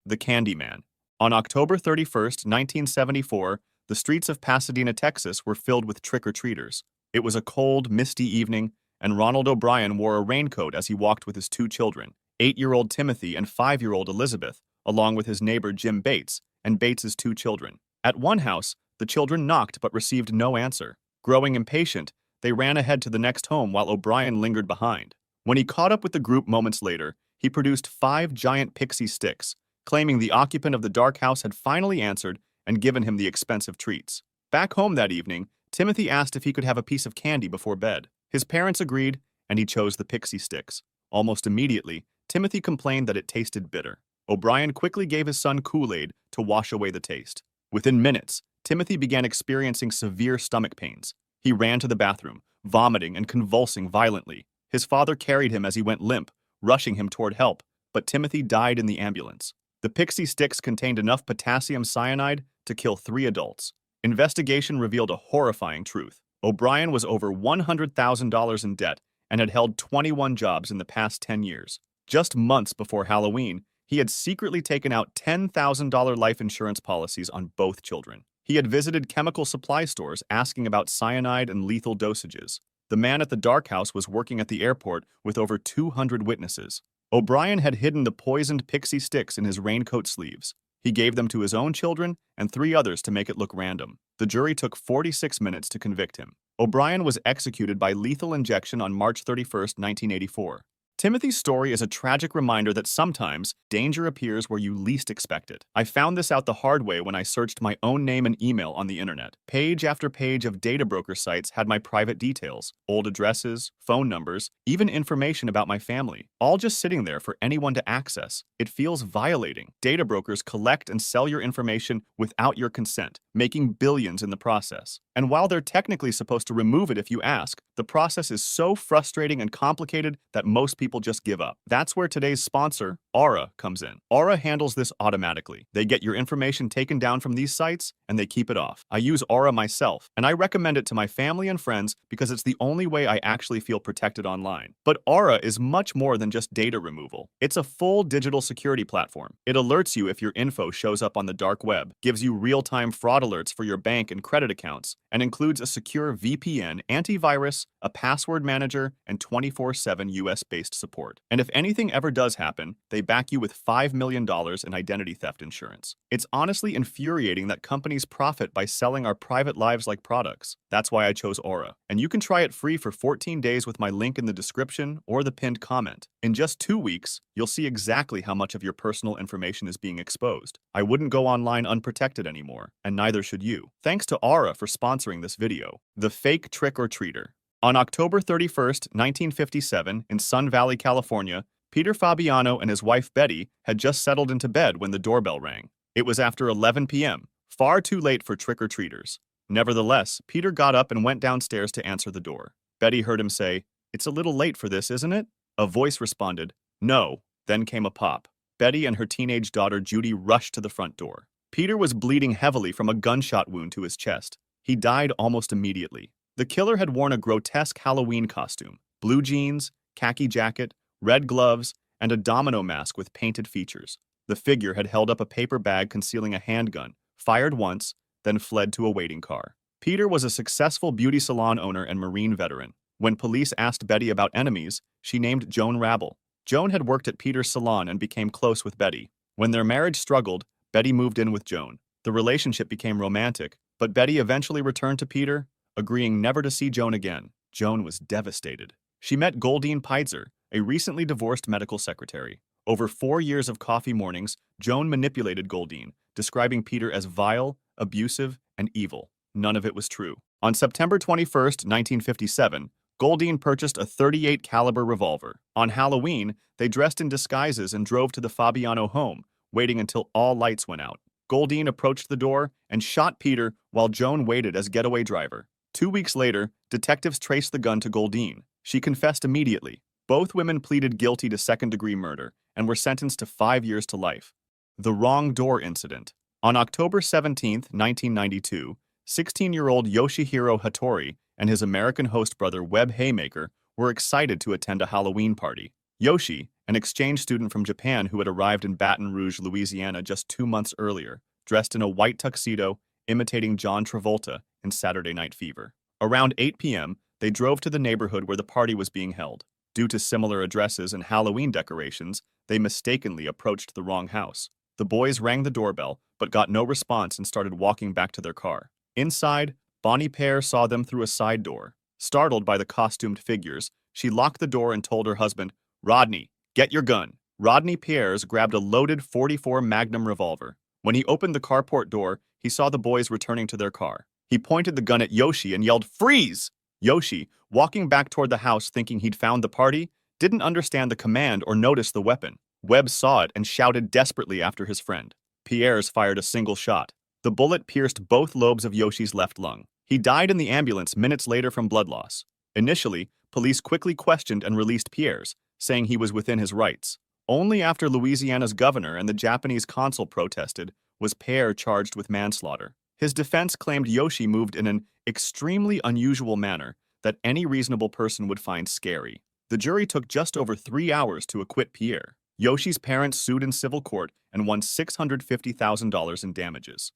The Candyman. On October 31st, 1974, the streets of Pasadena, Texas were filled with trick-or-treaters. It was a cold, misty evening, and Ronald O'Brien wore a raincoat as he walked with his two children, 8-year-old Timothy and 5-year-old Elizabeth, along with his neighbor Jim Bates and Bates's two children. At one house, the children knocked but received no answer. Growing impatient, they ran ahead to the next home while O'Brien lingered behind. When he caught up with the group moments later, he produced 5 giant pixie sticks, claiming the occupant of the dark house had finally answered and given him the expensive treats. Back home that evening, Timothy asked if he could have a piece of candy before bed. His parents agreed, and he chose the pixie sticks. Almost immediately, Timothy complained that it tasted bitter. O'Brien quickly gave his son Kool-Aid to wash away the taste. Within minutes, Timothy began experiencing severe stomach pains. He ran to the bathroom, vomiting and convulsing violently. His father carried him as he went limp, rushing him toward help, but Timothy died in the ambulance. The pixie sticks contained enough potassium cyanide to kill 3 adults. Investigation revealed a horrifying truth. O'Brien was over $100,000 in debt and had held 21 jobs in the past 10 years. Just months before Halloween, he had secretly taken out $10,000 life insurance policies on both children. He had visited chemical supply stores asking about cyanide and lethal dosages. The man at the dark house was working at the airport with over 200 witnesses. O'Brien had hidden the poisoned pixie sticks in his raincoat sleeves. He gave them to his own children and 3 others to make it look random. The jury took 46 minutes to convict him. O'Brien was executed by lethal injection on March 31st, 1984. Timothy's story is a tragic reminder that sometimes danger appears where you least expect it. I found this out the hard way when I searched my own name and email on the internet. Page after page of data broker sites had my private details, old addresses, phone numbers, even information about my family, all just sitting there for anyone to access. It feels violating. Data brokers collect and sell your information without your consent, making billions in the process. And while they're technically supposed to remove it if you ask, the process is so frustrating and complicated that most people just give up. That's where today's sponsor, Aura, comes in. Aura handles this automatically. They get your information taken down from these sites, and they keep it off. I use Aura myself, and I recommend it to my family and friends because it's the only way I actually feel protected online. But Aura is much more than just data removal. It's a full digital security platform. It alerts you if your info shows up on the dark web, gives you real-time fraud alerts for your bank and credit accounts, and includes a secure VPN, antivirus, a password manager, and 24/7 US-based support. And if anything ever does happen, they back you with $5 million in identity theft insurance. It's honestly infuriating that companies profit by selling our private lives like products. That's why I chose Aura. And you can try it free for 14 days with my link in the description or the pinned comment. In just 2 weeks, you'll see exactly how much of your personal information is being exposed. I wouldn't go online unprotected anymore, and neither should you. Thanks to Aura for sponsoring this video. The Fake Trick-or-Treater. On October 31st, 1957, in Sun Valley, California, Peter Fabiano and his wife Betty had just settled into bed when the doorbell rang. It was after 11 p.m., far too late for trick-or-treaters. Nevertheless, Peter got up and went downstairs to answer the door. Betty heard him say, "It's a little late for this, isn't it?" A voice responded, "No." Then came a pop. Betty and her teenage daughter Judy rushed to the front door. Peter was bleeding heavily from a gunshot wound to his chest. He died almost immediately. The killer had worn a grotesque Halloween costume, blue jeans, khaki jacket, red gloves, and a domino mask with painted features. The figure had held up a paper bag concealing a handgun, fired once, then fled to a waiting car. Peter was a successful beauty salon owner and Marine veteran. When police asked Betty about enemies, she named Joan Rabble. Joan had worked at Peter's salon and became close with Betty. When their marriage struggled, Betty moved in with Joan. The relationship became romantic, but Betty eventually returned to Peter, agreeing never to see Joan again. Joan was devastated. She met Goldine Peitzer, a recently divorced medical secretary. Over 4 years of coffee mornings, Joan manipulated Goldine, describing Peter as vile, abusive, and evil. None of it was true. On September 21st, 1957, Goldine purchased a .38 caliber revolver. On Halloween, they dressed in disguises and drove to the Fabiano home, waiting until all lights went out. Goldine approached the door and shot Peter while Joan waited as getaway driver. 2 weeks later, detectives traced the gun to Goldine. She confessed immediately. Both women pleaded guilty to second-degree murder and were sentenced to 5 years to life. The Wrong Door Incident. On October 17, 1992, 16-year-old Yoshihiro Hattori and his American host brother Webb Haymaker were excited to attend a Halloween party. Yoshi, an exchange student from Japan who had arrived in Baton Rouge, Louisiana just 2 months earlier, dressed in a white tuxedo, imitating John Travolta in Saturday Night Fever. Around 8 p.m., they drove to the neighborhood where the party was being held. Due to similar addresses and Halloween decorations, they mistakenly approached the wrong house. The boys rang the doorbell, but got no response and started walking back to their car. Inside, Bonnie Pear saw them through a side door. Startled by the costumed figures, she locked the door and told her husband, "Rodney, get your gun." Rodney Pierres grabbed a loaded .44 Magnum revolver. When he opened the carport door, he saw the boys returning to their car. He pointed the gun at Yoshi and yelled, "Freeze!" Yoshi, walking back toward the house thinking he'd found the party, didn't understand the command or notice the weapon. Webb saw it and shouted desperately after his friend. Pierres fired a single shot. The bullet pierced both lobes of Yoshi's left lung. He died in the ambulance minutes later from blood loss. Initially, police quickly questioned and released Pierres, saying he was within his rights. Only after Louisiana's governor and the Japanese consul protested was Pear charged with manslaughter. His defense claimed Yoshi moved in an extremely unusual manner that any reasonable person would find scary. The jury took just over 3 hours to acquit Pierre. Yoshi's parents sued in civil court and won $650,000 in damages.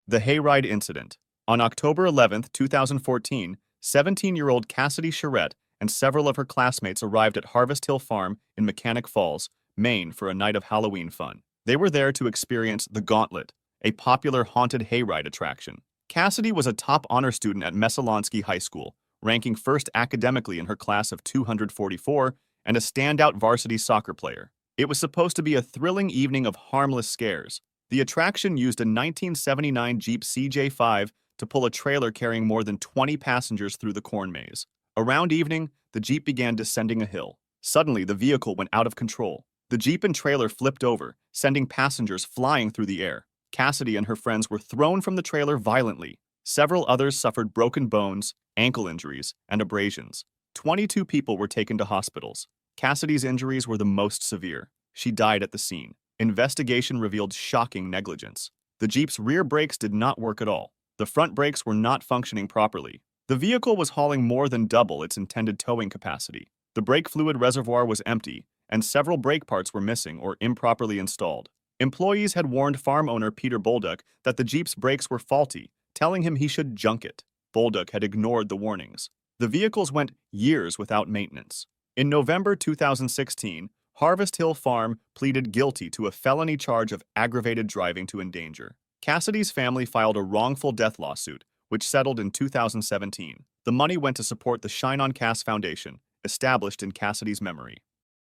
The Hayride Incident. On October 11, 2014, 17-year-old Cassidy Charette and several of her classmates arrived at Harvest Hill Farm in Mechanic Falls, Maine for a night of Halloween fun. They were there to experience the Gauntlet, a popular haunted hayride attraction. Cassidy was a top honor student at Messalonsky High School, ranking first academically in her class of 244 and a standout varsity soccer player. It was supposed to be a thrilling evening of harmless scares. The attraction used a 1979 Jeep CJ5 to pull a trailer carrying more than 20 passengers through the corn maze. Around evening, the Jeep began descending a hill. Suddenly, the vehicle went out of control. The Jeep and trailer flipped over, sending passengers flying through the air. Cassidy and her friends were thrown from the trailer violently. Several others suffered broken bones, ankle injuries, and abrasions. 22 people were taken to hospitals. Cassidy's injuries were the most severe. She died at the scene. Investigation revealed shocking negligence. The Jeep's rear brakes did not work at all. The front brakes were not functioning properly. The vehicle was hauling more than double its intended towing capacity. The brake fluid reservoir was empty, and several brake parts were missing or improperly installed. Employees had warned farm owner Peter Bolduc that the Jeep's brakes were faulty, telling him he should junk it. Bolduc had ignored the warnings. The vehicles went years without maintenance. In November 2016, Harvest Hill Farm pleaded guilty to a felony charge of aggravated driving to endanger. Cassidy's family filed a wrongful death lawsuit, which settled in 2017. The money went to support the Shine on Cass Foundation, established in Cassidy's memory.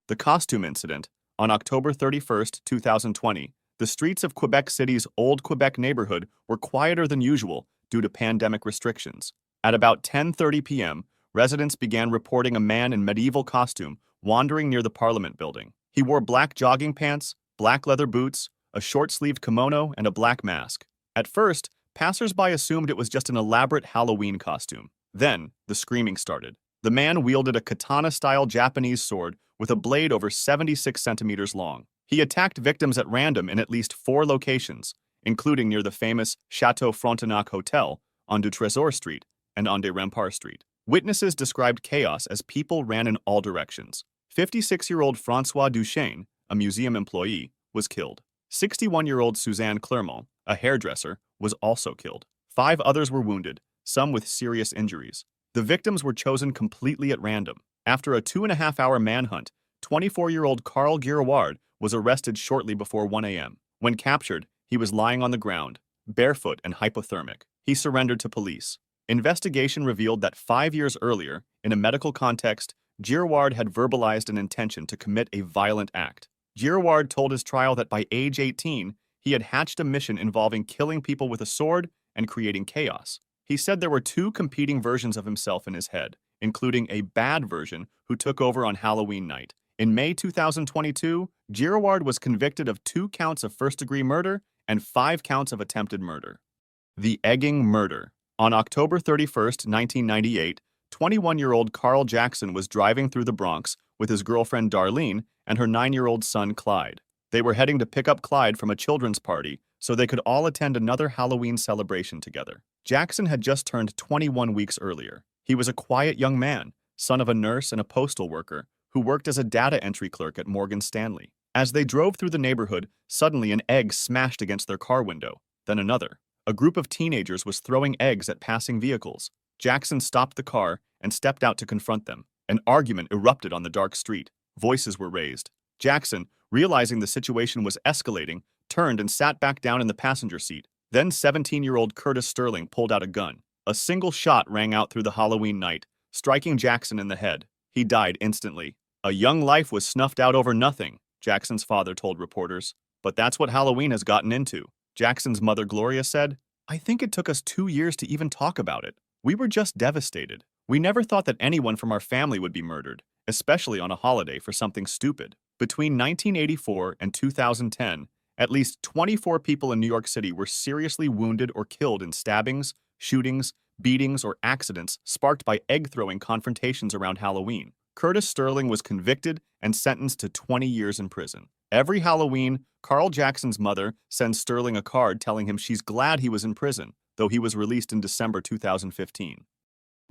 The Costume Incident. On October 31, 2020, the streets of Quebec City's Old Quebec neighborhood were quieter than usual due to pandemic restrictions. At about 10:30 p.m., residents began reporting a man in medieval costume wandering near the Parliament building. He wore black jogging pants, black leather boots, a short-sleeved kimono, and a black mask. At first, passers-by assumed it was just an elaborate Halloween costume. Then, the screaming started. The man wielded a katana-style Japanese sword with a blade over 76 centimeters long. He attacked victims at random in at least 4 locations, including near the famous Chateau Frontenac Hotel, on du Trésor Street, and on des Remparts Street. Witnesses described chaos as people ran in all directions. 56-year-old François Duchesne, a museum employee, was killed. 61-year-old Suzanne Clermont, a hairdresser, was also killed. 5 others were wounded, some with serious injuries. The victims were chosen completely at random. After a 2.5-hour manhunt, 24-year-old Carl Girouard was arrested shortly before 1 a.m. When captured, he was lying on the ground, barefoot and hypothermic. He surrendered to police. Investigation revealed that 5 years earlier, in a medical context, Girouard had verbalized an intention to commit a violent act. Girouard told his trial that by age 18, he had hatched a mission involving killing people with a sword and creating chaos. He said there were 2 competing versions of himself in his head, including a bad version who took over on Halloween night. In May 2022, Girouard was convicted of 2 counts of first-degree murder and 5 counts of attempted murder. The Egging Murder. On October 31, 1998, 21-year-old Carl Jackson was driving through the Bronx with his girlfriend Darlene and her 9-year-old son Clyde. They were heading to pick up Clyde from a children's party so they could all attend another Halloween celebration together. Jackson had just turned 21 weeks earlier. He was a quiet young man, son of a nurse and a postal worker, who worked as a data entry clerk at Morgan Stanley. As they drove through the neighborhood, suddenly an egg smashed against their car window, then another. A group of teenagers was throwing eggs at passing vehicles. Jackson stopped the car and stepped out to confront them. An argument erupted on the dark street. Voices were raised. Jackson, realizing the situation was escalating, turned and sat back down in the passenger seat. Then 17-year-old Curtis Sterling pulled out a gun. A single shot rang out through the Halloween night, striking Jackson in the head. He died instantly. A young life was snuffed out over nothing, Jackson's father told reporters. But that's what Halloween has gotten into. Jackson's mother, Gloria, said, "I think it took us 2 years to even talk about it. We were just devastated. We never thought that anyone from our family would be murdered, especially on a holiday for something stupid." Between 1984 and 2010, at least 24 people in New York City were seriously wounded or killed in stabbings, shootings, beatings, or accidents sparked by egg-throwing confrontations around Halloween. Curtis Sterling was convicted and sentenced to 20 years in prison. Every Halloween, Carl Jackson's mother sends Sterling a card telling him she's glad he was in prison, though he was released in December 2015.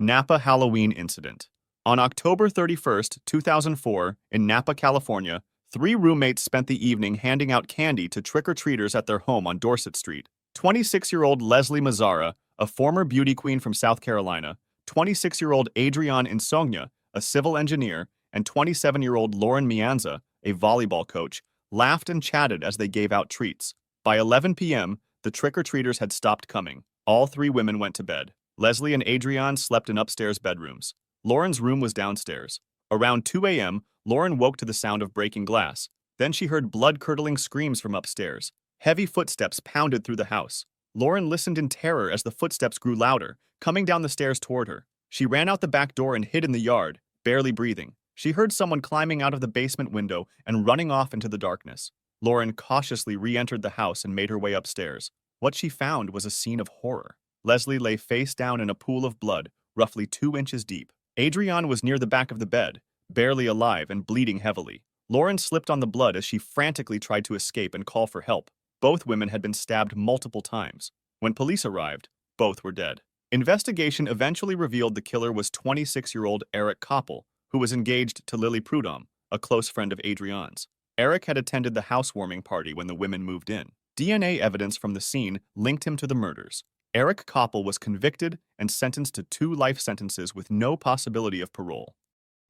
Napa Halloween Incident. On October 31st, 2004, in Napa, California, 3 roommates spent the evening handing out candy to trick-or-treaters at their home on Dorset Street. 26-year-old Leslie Mazzara, a former beauty queen from South Carolina, 26-year-old Adrienne Insogna, a civil engineer, and 27-year-old Lauren Mianza, a volleyball coach, laughed and chatted as they gave out treats. By 11 p.m., the trick-or-treaters had stopped coming. All 3 women went to bed. Leslie and Adrienne slept in upstairs bedrooms. Lauren's room was downstairs. Around 2 a.m., Lauren woke to the sound of breaking glass. Then she heard blood-curdling screams from upstairs. Heavy footsteps pounded through the house. Lauren listened in terror as the footsteps grew louder, coming down the stairs toward her. She ran out the back door and hid in the yard, barely breathing. She heard someone climbing out of the basement window and running off into the darkness. Lauren cautiously re-entered the house and made her way upstairs. What she found was a scene of horror. Leslie lay face down in a pool of blood, roughly 2 inches deep. Adrienne was near the back of the bed, barely alive and bleeding heavily. Lauren slipped on the blood as she frantically tried to escape and call for help. Both women had been stabbed multiple times. When police arrived, both were dead. Investigation eventually revealed the killer was 26-year-old Eric Koppel, who was engaged to Lily Prudhomme, a close friend of Adrienne's. Eric had attended the housewarming party when the women moved in. DNA evidence from the scene linked him to the murders. Eric Koppel was convicted and sentenced to 2 life sentences with no possibility of parole.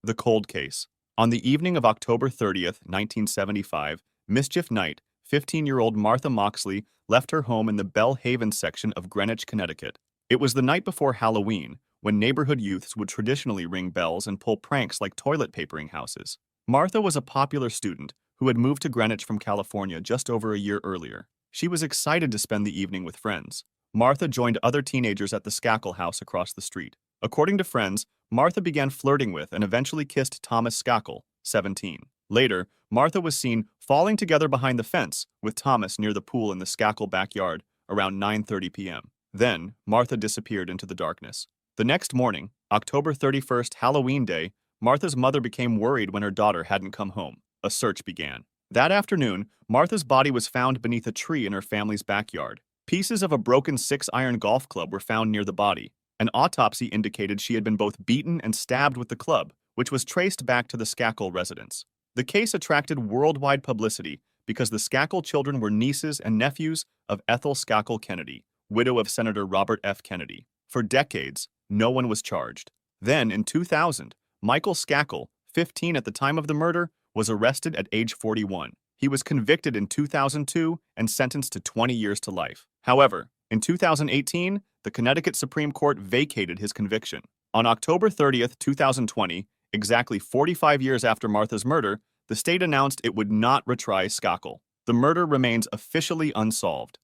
The Cold Case. On the evening of October 30th, 1975, mischief night, 15-year-old Martha Moxley left her home in the Belle Haven section of Greenwich, Connecticut. It was the night before Halloween, when neighborhood youths would traditionally ring bells and pull pranks like toilet papering houses. Martha was a popular student who had moved to Greenwich from California just over a year earlier. She was excited to spend the evening with friends. Martha joined other teenagers at the Skakel house across the street. According to friends, Martha began flirting with and eventually kissed Thomas Skakel, 17. Later, Martha was seen falling together behind the fence with Thomas near the pool in the Skakel backyard around 9:30 p.m. Then, Martha disappeared into the darkness. The next morning, October 31st, Halloween Day, Martha's mother became worried when her daughter hadn't come home. A search began. That afternoon, Martha's body was found beneath a tree in her family's backyard. Pieces of a broken 6-iron golf club were found near the body. An autopsy indicated she had been both beaten and stabbed with the club, which was traced back to the Skakel residence. The case attracted worldwide publicity because the Skakel children were nieces and nephews of Ethel Skakel Kennedy, widow of Senator Robert F. Kennedy. For decades, no one was charged. Then, in 2000, Michael Skakel, 15 at the time of the murder, was arrested at age 41. He was convicted in 2002 and sentenced to 20 years to life. However, in 2018, the Connecticut Supreme Court vacated his conviction. On October 30th, 2020, exactly 45 years after Martha's murder, the state announced it would not retry Skakel. The murder remains officially unsolved.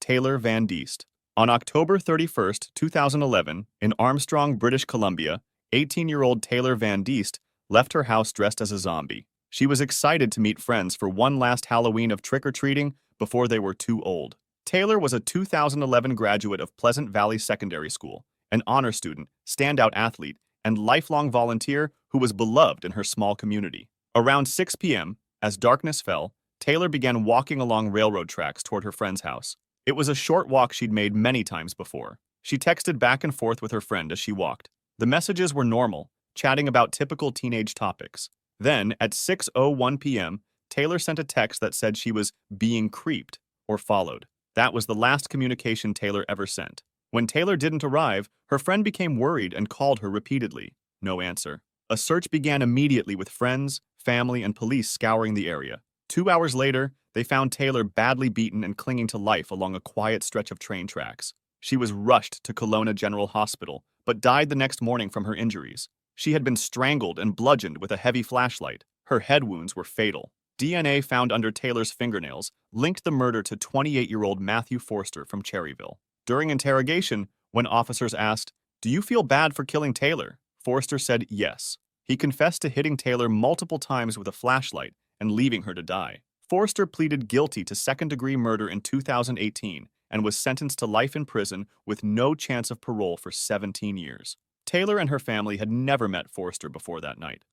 Taylor Van Diest. On October 31st, 2011, in Armstrong, British Columbia, 18-year-old Taylor Van Diest left her house dressed as a zombie. She was excited to meet friends for one last Halloween of trick-or-treating before they were too old. Taylor was a 2011 graduate of Pleasant Valley Secondary School, an honor student, standout athlete, and lifelong volunteer who was beloved in her small community. Around 6 p.m., as darkness fell, Taylor began walking along railroad tracks toward her friend's house. It was a short walk she'd made many times before. She texted back and forth with her friend as she walked. The messages were normal, chatting about typical teenage topics. Then, at 6:01 p.m., Taylor sent a text that said she was being creeped or followed. That was the last communication Taylor ever sent. When Taylor didn't arrive, her friend became worried and called her repeatedly. No answer. A search began immediately with friends, family, and police scouring the area. 2 hours later, they found Taylor badly beaten and clinging to life along a quiet stretch of train tracks. She was rushed to Kelowna General Hospital, but died the next morning from her injuries. She had been strangled and bludgeoned with a heavy flashlight. Her head wounds were fatal. DNA found under Taylor's fingernails linked the murder to 28-year-old Matthew Forster from Cherryville. During interrogation, when officers asked, "Do you feel bad for killing Taylor?" Forster said yes. He confessed to hitting Taylor multiple times with a flashlight and leaving her to die. Forster pleaded guilty to second-degree murder in 2018 and was sentenced to life in prison with no chance of parole for 17 years. Taylor and her family had never met Forster before that night.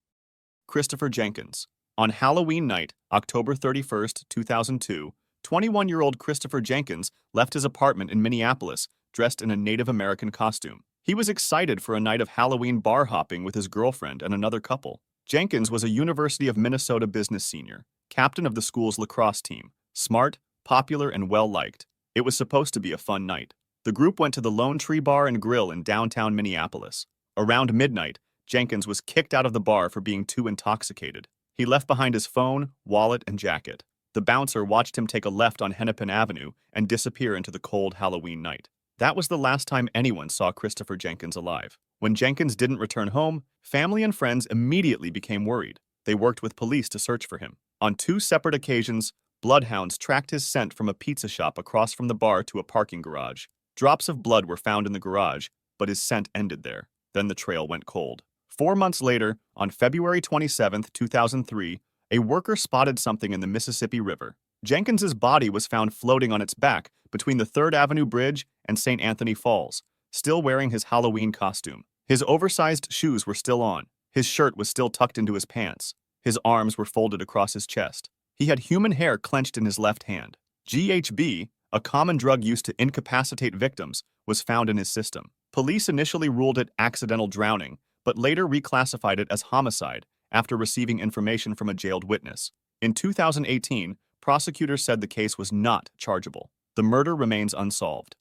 Christopher Jenkins. On Halloween night, October 31st, 2002, 21-year-old Christopher Jenkins left his apartment in Minneapolis dressed in a Native American costume. He was excited for a night of Halloween bar hopping with his girlfriend and another couple. Jenkins was a University of Minnesota business senior, captain of the school's lacrosse team, smart, popular, and well-liked. It was supposed to be a fun night. The group went to the Lone Tree Bar and Grill in downtown Minneapolis. Around midnight, Jenkins was kicked out of the bar for being too intoxicated. He left behind his phone, wallet, and jacket. The bouncer watched him take a left on Hennepin Avenue and disappear into the cold Halloween night. That was the last time anyone saw Christopher Jenkins alive. When Jenkins didn't return home, family and friends immediately became worried. They worked with police to search for him. On 2 separate occasions, bloodhounds tracked his scent from a pizza shop across from the bar to a parking garage. Drops of blood were found in the garage, but his scent ended there. Then the trail went cold. 4 months later, on February 27, 2003, a worker spotted something in the Mississippi River. Jenkins's body was found floating on its back between the 3rd Avenue Bridge and St. Anthony Falls, still wearing his Halloween costume. His oversized shoes were still on. His shirt was still tucked into his pants. His arms were folded across his chest. He had human hair clenched in his left hand. GHB, a common drug used to incapacitate victims, was found in his system. Police initially ruled it accidental drowning, but later reclassified it as homicide after receiving information from a jailed witness. In 2018, prosecutors said the case was not chargeable. The murder remains unsolved.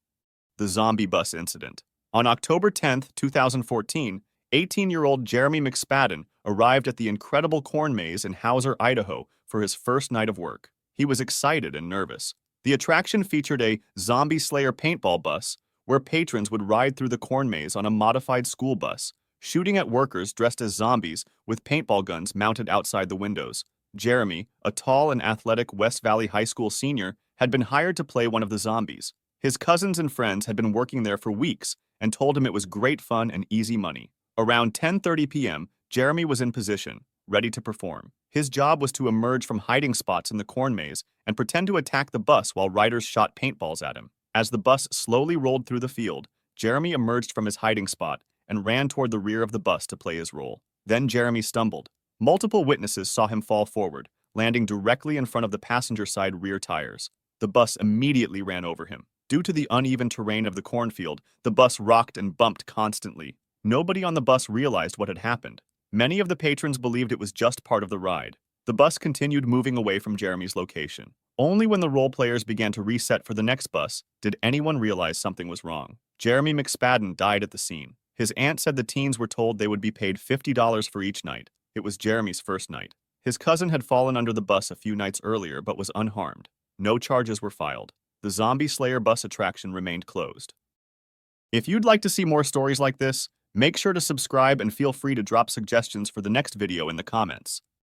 The Zombie Bus Incident. On October 10, 2014, 18-year-old Jeremy McSpadden arrived at the incredible corn maze in Hauser, Idaho, for his first night of work. He was excited and nervous. The attraction featured a Zombie Slayer paintball bus, where patrons would ride through the corn maze on a modified school bus, shooting at workers dressed as zombies with paintball guns mounted outside the windows. Jeremy, a tall and athletic West Valley High School senior, had been hired to play one of the zombies. His cousins and friends had been working there for weeks and told him it was great fun and easy money. Around 10:30 p.m., Jeremy was in position, ready to perform. His job was to emerge from hiding spots in the corn maze and pretend to attack the bus while riders shot paintballs at him. As the bus slowly rolled through the field, Jeremy emerged from his hiding spot and ran toward the rear of the bus to play his role. Then Jeremy stumbled. Multiple witnesses saw him fall forward, landing directly in front of the passenger side rear tires. The bus immediately ran over him. Due to the uneven terrain of the cornfield, the bus rocked and bumped constantly. Nobody on the bus realized what had happened. Many of the patrons believed it was just part of the ride. The bus continued moving away from Jeremy's location. Only when the role players began to reset for the next bus did anyone realize something was wrong. Jeremy McSpadden died at the scene. His aunt said the teens were told they would be paid $50 for each night. It was Jeremy's first night. His cousin had fallen under the bus a few nights earlier but was unharmed. No charges were filed. The Zombie Slayer bus attraction remained closed. If you'd like to see more stories like this, make sure to subscribe and feel free to drop suggestions for the next video in the comments.